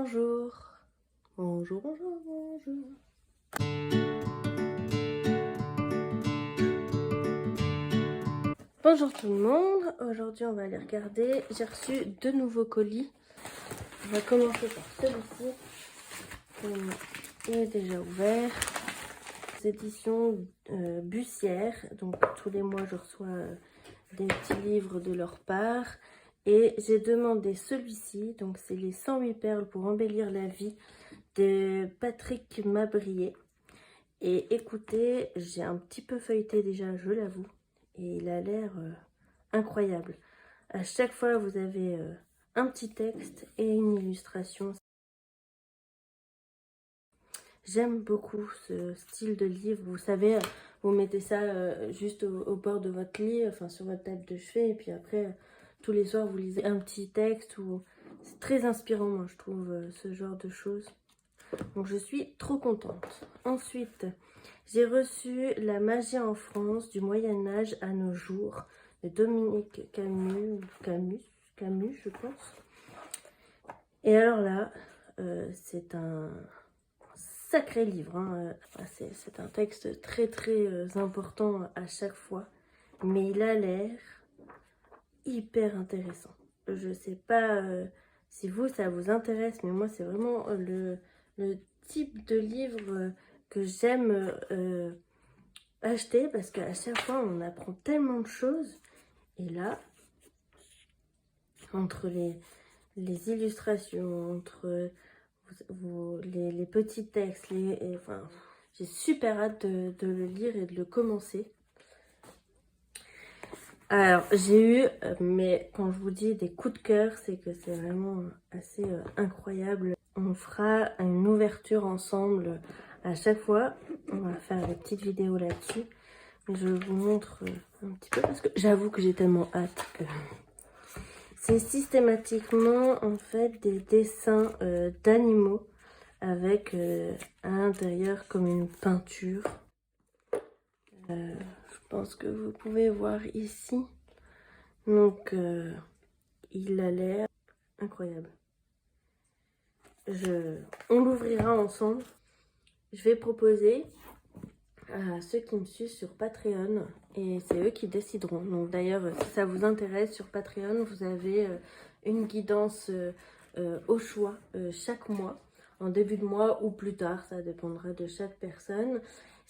Bonjour. Bonjour, bonjour, bonjour. Bonjour tout le monde. Aujourd'hui, on va aller regarder. J'ai reçu 2 nouveaux colis. On va commencer par celui-ci. Il est déjà ouvert. Éditions Bussière. Donc, tous les mois, je reçois des petits livres de leur part. Et j'ai demandé celui-ci. Donc, c'est les 108 perles pour embellir la vie de Patrick Mabrier. Et écoutez, j'ai un petit peu feuilleté déjà, je l'avoue. Et il a l'air incroyable. À chaque fois, vous avez un petit texte et une illustration. J'aime beaucoup ce style de livre. Vous savez, vous mettez ça juste au bord de votre lit, enfin sur votre table de chevet. Et puis après, tous les soirs, vous lisez un petit texte. C'est très inspirant, moi, je trouve, ce genre de choses. Donc, je suis trop contente. Ensuite, j'ai reçu La magie en France du Moyen-Âge à nos jours de Dominique Camus, je pense. Et alors là, c'est un sacré livre. Hein. C'est un texte très important à chaque fois. Mais il a l'air hyper intéressant. Je sais pas si vous, ça vous intéresse, mais moi, c'est vraiment le type de livre que j'aime acheter parce qu'à chaque fois, on apprend tellement de choses. Et là, entre les illustrations, entre les petits textes, enfin, j'ai super hâte de le lire et de le commencer. Alors, j'ai eu, mais quand je vous dis des coups de cœur, c'est que c'est vraiment assez incroyable. On fera une ouverture ensemble à chaque fois. On va faire des petites vidéos là-dessus. Je vous montre un petit peu parce que j'avoue que j'ai tellement hâte que... C'est systématiquement en fait des dessins d'animaux avec à l'intérieur comme une peinture. Je pense que vous pouvez voir ici. Donc, il a l'air incroyable. On l'ouvrira ensemble. Je vais proposer à ceux qui me suivent sur Patreon et c'est eux qui décideront. Donc d'ailleurs, si ça vous intéresse, sur Patreon, vous avez une guidance au choix chaque mois, en début de mois ou plus tard, ça dépendra de chaque personne.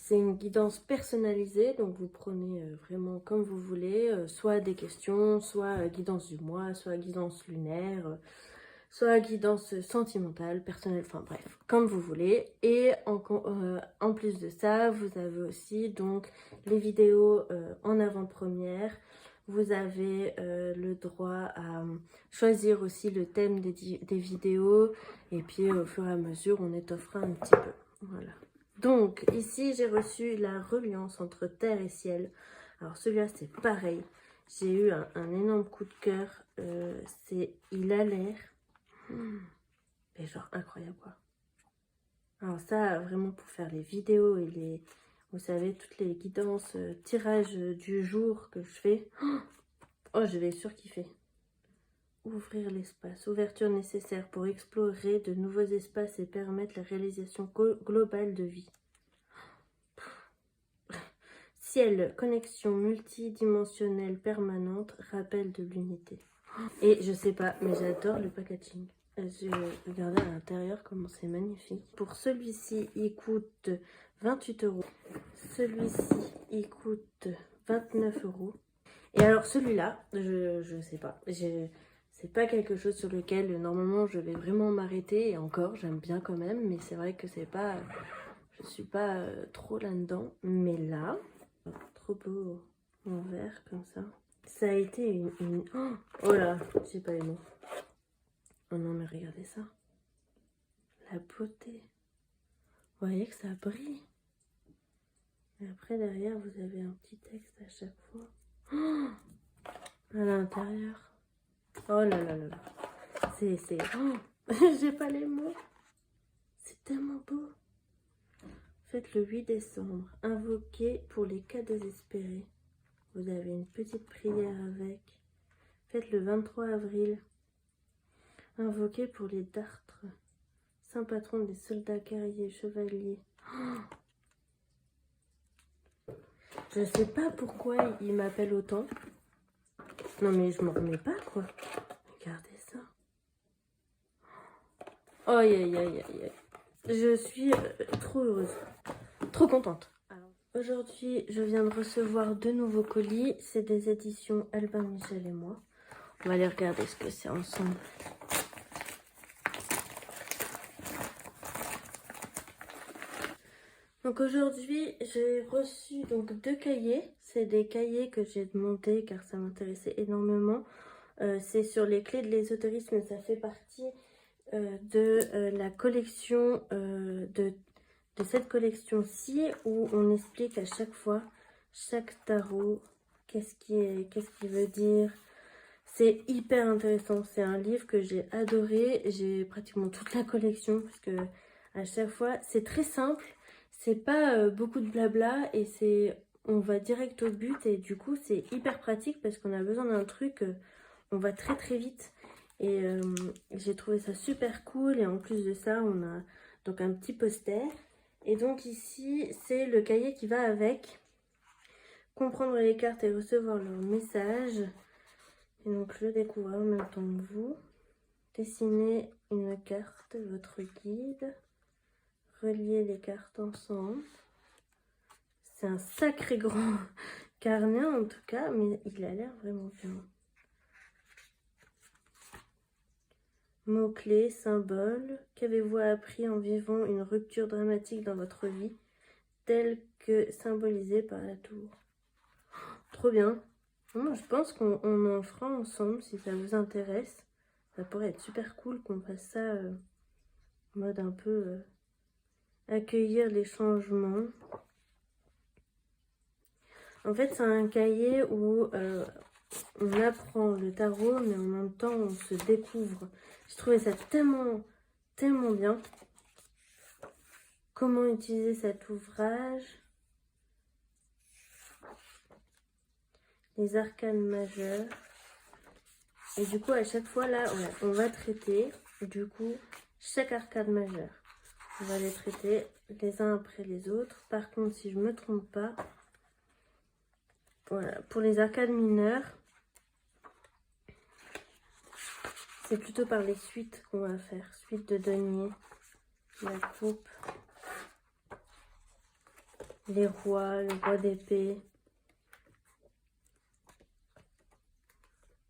C'est une guidance personnalisée, donc vous prenez vraiment comme vous voulez, soit des questions, soit guidance du mois, soit guidance lunaire, soit guidance sentimentale, personnelle, enfin bref, comme vous voulez. Et en plus de ça, vous avez aussi donc les vidéos en avant-première. Vous avez le droit à choisir aussi le thème des vidéos. Et puis au fur et à mesure, on étoffera un petit peu. Voilà. Donc ici, j'ai reçu La reliance entre terre et ciel. Alors celui-là, c'est pareil. J'ai eu un énorme coup de cœur. Il a l'air... mais genre incroyable quoi. Alors ça, vraiment pour faire les vidéos et vous savez, toutes les guidances, tirages du jour que je fais. Oh, je vais surkiffer. Ouvrir l'espace. Ouverture nécessaire pour explorer de nouveaux espaces et permettre la réalisation globale de vie. Ciel, connexion multidimensionnelle permanente, rappel de l'unité. Et je sais pas, mais j'adore le packaging. Regardez à l'intérieur comment c'est magnifique. Pour celui-ci, il coûte 28 €. Celui-ci, il coûte 29 €. Et alors celui-là, je sais pas. C'est pas quelque chose sur lequel normalement je vais vraiment m'arrêter. Et encore, j'aime bien quand même. Mais c'est vrai que c'est pas... Je suis pas trop là-dedans. Mais là, trop beau en vert comme ça. Ça a été une... Oh là, j'ai pas les mots. Oh non, mais regardez ça. La beauté. Vous voyez que ça brille. Et après, derrière, vous avez un petit texte à chaque fois. Oh, à l'intérieur. Oh là là là là. C'est... Oh, j'ai pas les mots. C'est tellement beau. Faites le 8 décembre. Invoquez pour les cas désespérés. Vous avez une petite prière avec. Faites le 23 avril. Invoquez pour les dartres. Saint patron des soldats, guerriers, chevaliers. Je sais pas pourquoi il m'appelle autant. Non mais je m'en remets pas quoi. Regardez ça. Oh aïe aïe aïe aïe. Je suis trop heureuse. Trop contente. Aujourd'hui, je viens de recevoir 2 nouveaux colis. C'est des éditions Albin Michel et moi. On va aller regarder ce que c'est ensemble. Donc aujourd'hui, j'ai reçu donc 2 cahiers. C'est des cahiers que j'ai demandé car ça m'intéressait énormément. C'est sur les clés de l'ésotérisme. Ça fait partie de la collection de cette collection-ci où on explique à chaque fois chaque tarot, qu'est-ce qu'il veut dire. C'est hyper intéressant. C'est un livre que j'ai adoré. J'ai pratiquement toute la collection parce que à chaque fois, c'est très simple. C'est pas beaucoup de blabla et on va direct au but et du coup, c'est hyper pratique parce qu'on a besoin d'un truc, on va très très vite. Et j'ai trouvé ça super cool et en plus de ça, on a donc un petit poster. Et donc ici, c'est le cahier qui va avec. Comprendre les cartes et recevoir leurs messages. Et donc je le découvre en même temps que vous. Dessinez une carte, votre guide. Relier les cartes ensemble. C'est un sacré grand carnet en tout cas, mais il a l'air vraiment bien. Mots-clés, symboles. Qu'avez-vous appris en vivant une rupture dramatique dans votre vie, telle que symbolisée par la tour? Trop bien. Moi, je pense qu'on en fera ensemble si ça vous intéresse. Ça pourrait être super cool qu'on fasse ça en mode un peu accueillir les changements. En fait, c'est un cahier où on apprend le tarot, mais en même temps, on se découvre. J'ai trouvé ça tellement, tellement bien. Comment utiliser cet ouvrage? Les arcanes majeures. Et du coup, à chaque fois, là, on va traiter, du coup, chaque arcane majeure. On va les traiter les uns après les autres. Par contre, si je ne me trompe pas, voilà, pour les arcades mineures, c'est plutôt par les suites qu'on va faire. Suite de denier, la coupe, les rois, le roi d'épée,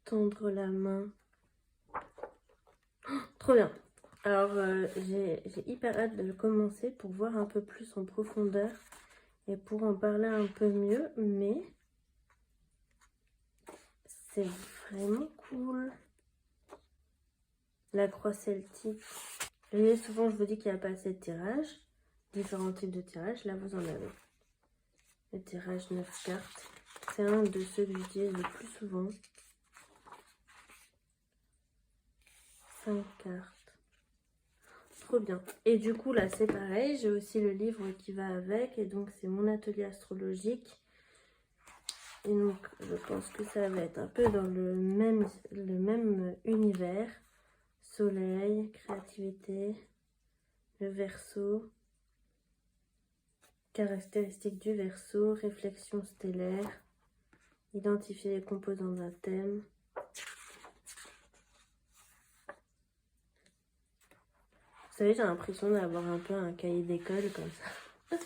tendre la main. Oh, trop bien. Alors, j'ai hyper hâte de le commencer pour voir un peu plus en profondeur et pour en parler un peu mieux, mais c'est vraiment cool. La croix celtique. Vous voyez, souvent je vous dis qu'il n'y a pas assez de tirages, différents types de tirages. Là, vous en avez. Le tirage 9 cartes. C'est un de ceux que j'utilise le plus souvent. 5 cartes. Trop bien. Et du coup, là, c'est pareil. J'ai aussi le livre qui va avec. Et donc, c'est mon atelier astrologique. Et donc, je pense que ça va être un peu dans le même univers. Soleil, créativité, le Verseau, caractéristiques du Verseau, réflexion stellaire, identifier les composants d'un thème. Vous savez, j'ai l'impression d'avoir un peu un cahier d'école comme ça.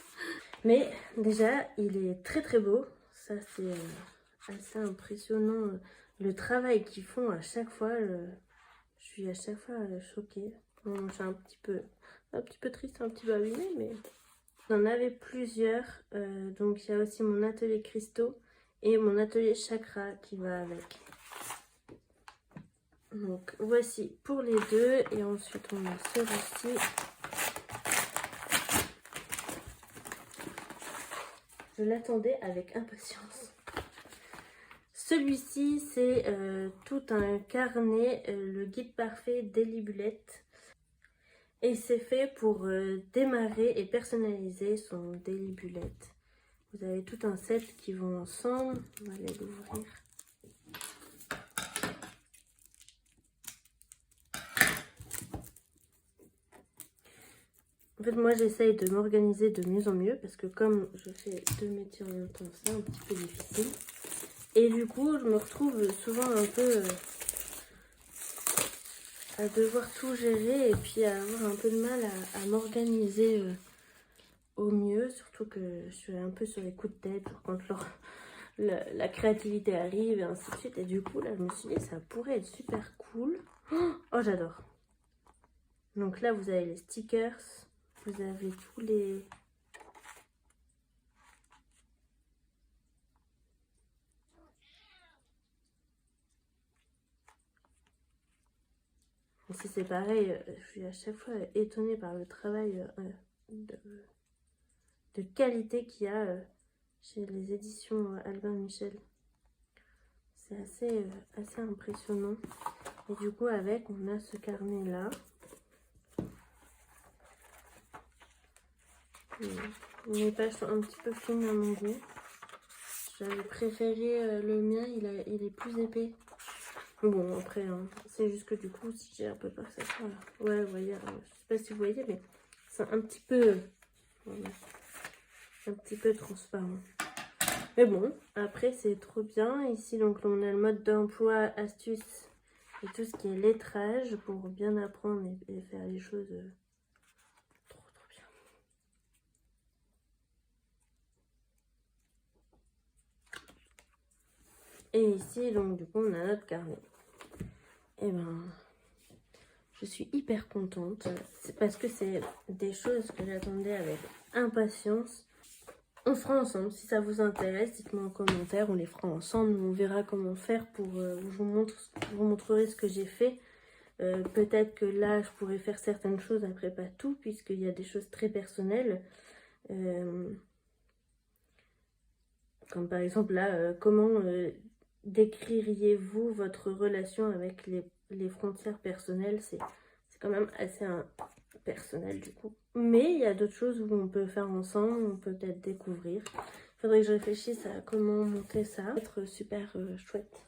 Mais déjà, il est très très beau. Ça, c'est assez impressionnant. Le travail qu'ils font à chaque fois, je suis à chaque fois choquée. Bon, je suis un petit peu triste, un petit peu abîmée, mais j'en avais plusieurs. Donc, il y a aussi mon atelier cristaux et mon atelier chakra qui va avec. Donc, voici pour les deux. Et ensuite, on a celui-ci. Je l'attendais avec impatience. Celui-ci, c'est tout un carnet, le guide parfait Daily Bullet. Et c'est fait pour démarrer et personnaliser son Daily Bullet. Vous avez tout un set qui vont ensemble. On va aller l'ouvrir. En fait, moi, j'essaye de m'organiser de mieux en mieux parce que comme je fais 2 métiers en même temps, c'est un petit peu difficile. Et du coup, je me retrouve souvent un peu à devoir tout gérer et puis à avoir un peu de mal à m'organiser au mieux. Surtout que je suis un peu sur les coups de tête quand la créativité arrive et ainsi de suite. Et du coup, là, je me suis dit, ça pourrait être super cool. Oh, j'adore. Donc là, vous avez les stickers. Vous avez tous les... Ici, c'est pareil. Je suis à chaque fois étonnée par le travail de qualité qu'il y a chez les éditions Albin Michel. C'est assez impressionnant. Et du coup, avec, on a ce carnet-là. Les pages sont un petit peu fines à mon goût. J'avais préféré le mien, il est plus épais. Bon, après, hein, c'est juste que du coup, si j'ai un peu peur que ça soit... Ouais, vous voyez, je sais pas si vous voyez, mais c'est un petit peu... Voilà, un petit peu transparent. Mais bon, après, c'est trop bien. Ici, donc, on a le mode d'emploi, astuces et tout ce qui est lettrage pour bien apprendre et faire les choses trop bien. Et ici, donc, du coup, on a notre carnet. Et ben, je suis hyper contente. C'est parce que c'est des choses que j'attendais avec impatience. On fera ensemble. Si ça vous intéresse, dites-moi en commentaire. On les fera ensemble. On verra comment faire pour... je vous montrerai ce que j'ai fait. Peut-être que là, je pourrais faire certaines choses, après pas tout, puisqu'il y a des choses très personnelles. Comme par exemple là, comment décririez-vous votre relation avec les frontières personnelles? C'est quand même assez personnel du coup. Mais il y a d'autres choses où on peut faire ensemble, on peut peut-être découvrir. Il faudrait que je réfléchisse à comment monter ça. Ça va être super chouette.